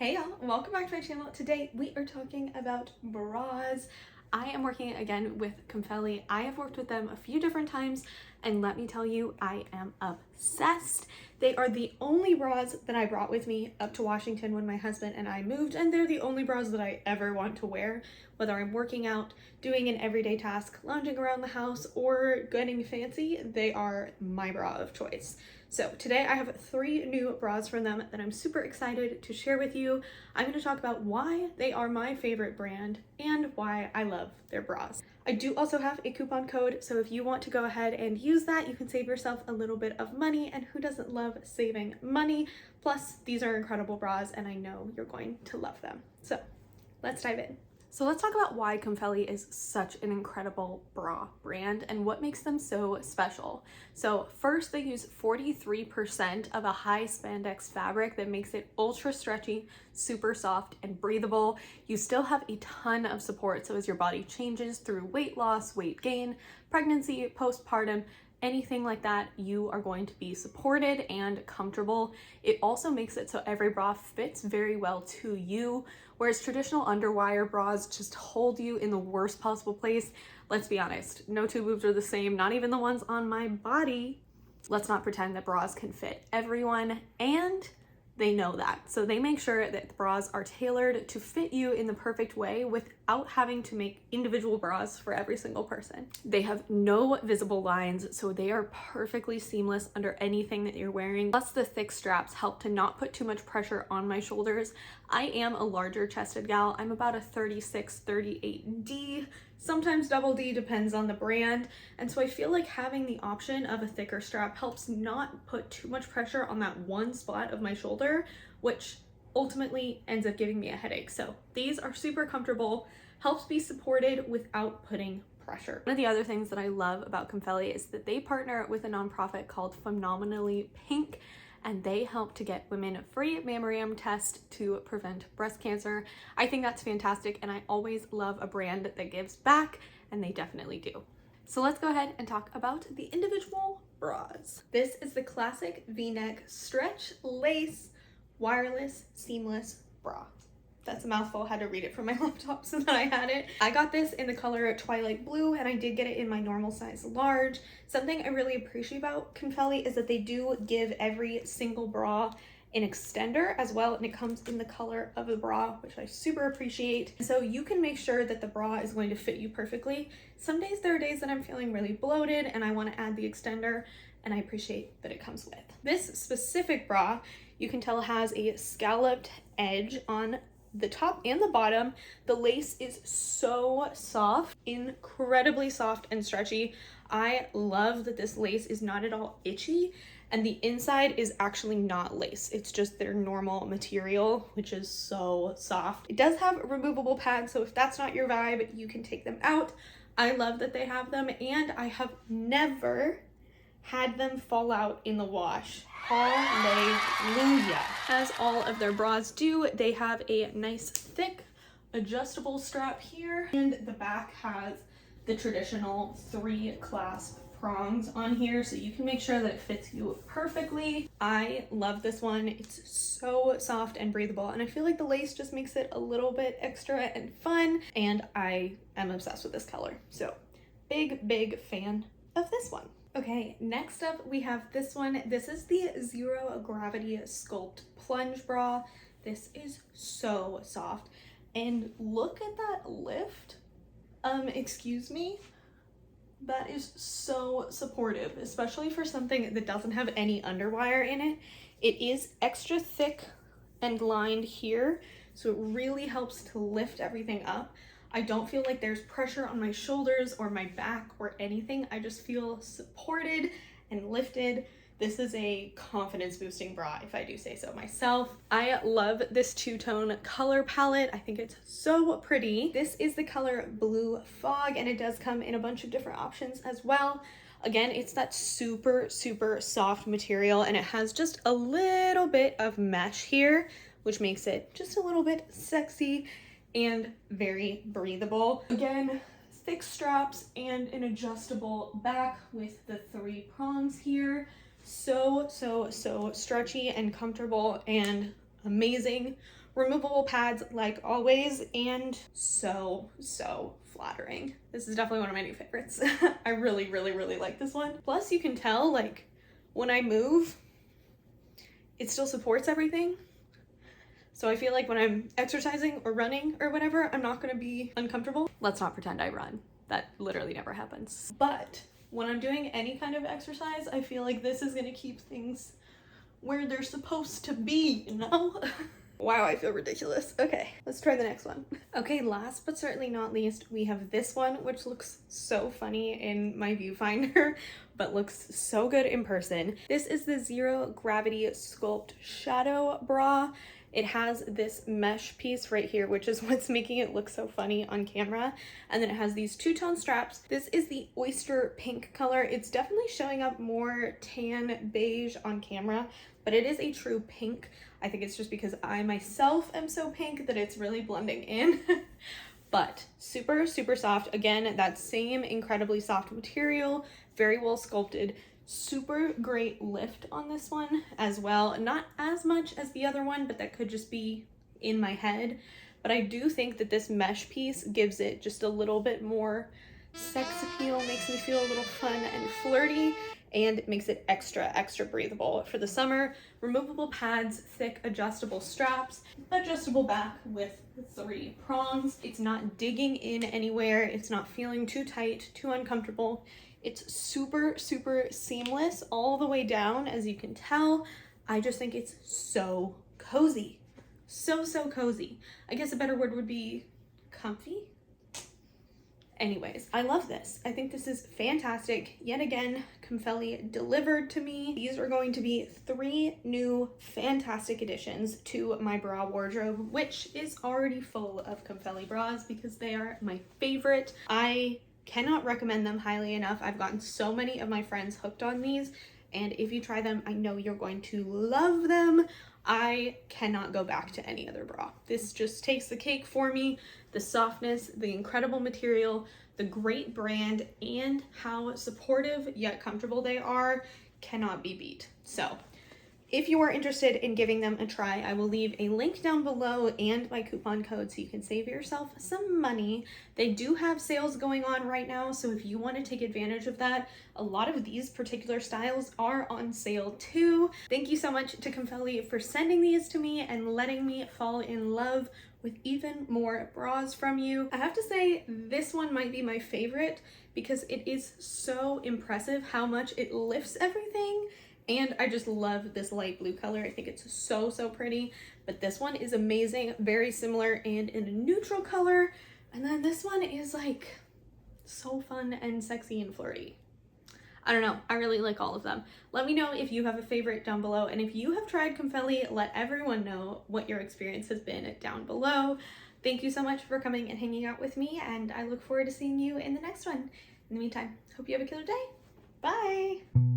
Hey y'all, welcome back to my channel. Today we are talking about bras. I am working again with Comfelie. I have worked with them a few different times and let me tell you, I am obsessed. They are the only bras that I brought with me up to Washington when my husband and I moved, and they're the only bras that I ever want to wear, whether I'm working out, doing an everyday task, lounging around the house, or getting fancy. They are my bra of choice. So today I have 3 new bras from them that I'm super excited to share with you. I'm going to talk about why they are my favorite brand and why I love their bras. I do also have a coupon code, so if you want to go ahead and use that, you can save yourself a little bit of money, and who doesn't love saving money? Plus, these are incredible bras and I know you're going to love them. So let's dive in. So let's talk about why Comfelie is such an incredible bra brand and what makes them so special. So first, they use 43% of a high spandex fabric that makes it ultra stretchy, super soft, and breathable. You still have a ton of support, so as your body changes through weight loss, weight gain, pregnancy, postpartum, anything like that, you are going to be supported and comfortable. It also makes it so every bra fits very well to you, whereas traditional underwire bras just hold you in the worst possible place. Let's be honest, no two boobs are the same, not even the ones on my body. Let's not pretend that bras can fit everyone, and they know that. So they make sure that the bras are tailored to fit you in the perfect way without having to make individual bras for every single person. They have no visible lines, so they are perfectly seamless under anything that you're wearing. Plus, the thick straps help to not put too much pressure on my shoulders. I am a larger chested gal. I'm about a 36, 38D, sometimes double D, depends on the brand. And so I feel like having the option of a thicker strap helps not put too much pressure on that one spot of my shoulder, which ultimately ends up giving me a headache. So these are super comfortable, helps be supported without putting pressure. One of the other things that I love about Comfelie is that they partner with a nonprofit called Phenomenally Pink, and they help to get women free mammogram tests to prevent breast cancer. I think that's fantastic, and I always love a brand that gives back, and they definitely do. So let's go ahead and talk about the individual bras. This is the classic V-neck stretch lace wireless seamless bra. That's a mouthful. I had to read it from my laptop so that I had it. I got this in the color Twilight blue, and I did get it in my normal size large. Something I really appreciate about Comfelie is that they do give every single bra an extender as well, and it comes in the color of the bra, which I super appreciate. So you can make sure that the bra is going to fit you perfectly. Some days there are days that I'm feeling really bloated and I want to add the extender, and I appreciate that it comes with. This specific bra, you can tell, has a scalloped edge on the top and the bottom. The lace is so soft, incredibly soft and stretchy. I love that this lace is not at all itchy, and the inside is actually not lace. It's just their normal material, which is so soft. It does have removable pads, so if that's not your vibe, you can take them out. I love that they have them, and I have never had them fall out in the wash. Hallelujah. As all of their bras do, they have a nice thick adjustable strap here, and the back has the traditional 3 clasp prongs on here, so you can make sure that it fits you perfectly. I love this one. It's so soft and breathable, and I feel like the lace just makes it a little bit extra and fun, and I am obsessed with this color. So big fan of this one. Okay, next up we have this one. This is the Zero Gravity Sculpt Plunge Bra. This is so soft, and look at that lift. Excuse me? That is so supportive, especially for something that doesn't have any underwire in it. It is extra thick and lined here, so it really helps to lift everything up. I don't feel like there's pressure on my shoulders or my back or anything. I just feel supported and lifted. This is a confidence boosting bra, if I do say so myself. I love this two-tone color palette. I think it's so pretty. This is the color Blue Fog, and it does come in a bunch of different options as well. Again, it's that super soft material, and it has just a little bit of mesh here, which makes it just a little bit sexy and very breathable. Again, thick straps and an adjustable back with the 3 prongs here. So stretchy and comfortable and amazing. removable pads like always, and so flattering. This is definitely one of my new favorites. I really like this one. Plus you can tell, like, when I move, it still supports everything. So I feel like when I'm exercising or running or whatever, I'm not gonna be uncomfortable. Let's not pretend I run. That literally never happens. But when I'm doing any kind of exercise, I feel like this is gonna keep things where they're supposed to be, you know? Wow, I feel ridiculous. Okay, let's try the next one. Okay, last but certainly not least, we have this one, which looks so funny in my viewfinder, but looks so good in person. This is the Zero Gravity Sculpt Shadow Bra. It has this mesh piece right here, which is what's making it look so funny on camera. And then it has these two-tone straps. This is the Oyster pink color. It's definitely showing up more tan beige on camera, but it is a true pink. I think it's just because I myself am so pink that it's really blending in. But super soft. Again, that same incredibly soft material, very well sculpted. Super great lift on this one as well. Not as much as the other one, but that could just be in my head. But I do think that this mesh piece gives it just a little bit more sex appeal, makes me feel a little fun and flirty, and it makes it extra breathable for the summer. Removable pads, thick adjustable straps, adjustable back with 3 prongs. It's not digging in anywhere. It's not feeling too tight, too uncomfortable. It's super seamless all the way down, as you can tell. I just think it's so cozy. So cozy. I guess a better word would be comfy. Anyways, I love this. I think this is fantastic. Yet again, Comfelie delivered to me. These are going to be 3 new fantastic additions to my bra wardrobe, which is already full of Comfelie bras because they are my favorite. I cannot recommend them highly enough. I've gotten so many of my friends hooked on these, and if you try them, I know you're going to love them. I cannot go back to any other bra. This just takes the cake for me. The softness, the incredible material, the great brand, and how supportive yet comfortable they are cannot be beat. So if you are interested in giving them a try, I will leave a link down below and my coupon code so you can save yourself some money. They do have sales going on right now, so if you want to take advantage of that, a lot of these particular styles are on sale too. Thank you so much to Comfelie for sending these to me and letting me fall in love with even more bras from you. I have to say this one might be my favorite because it is so impressive how much it lifts everything. And I just love this light blue color. I think it's so pretty. But this one is amazing, very similar and in a neutral color. And then this one is like so fun and sexy and flirty. I don't know, I really like all of them. Let me know if you have a favorite down below. And if you have tried Comfelie, let everyone know what your experience has been down below. Thank you so much for coming and hanging out with me. And I look forward to seeing you in the next one. In the meantime, hope you have a killer day. Bye.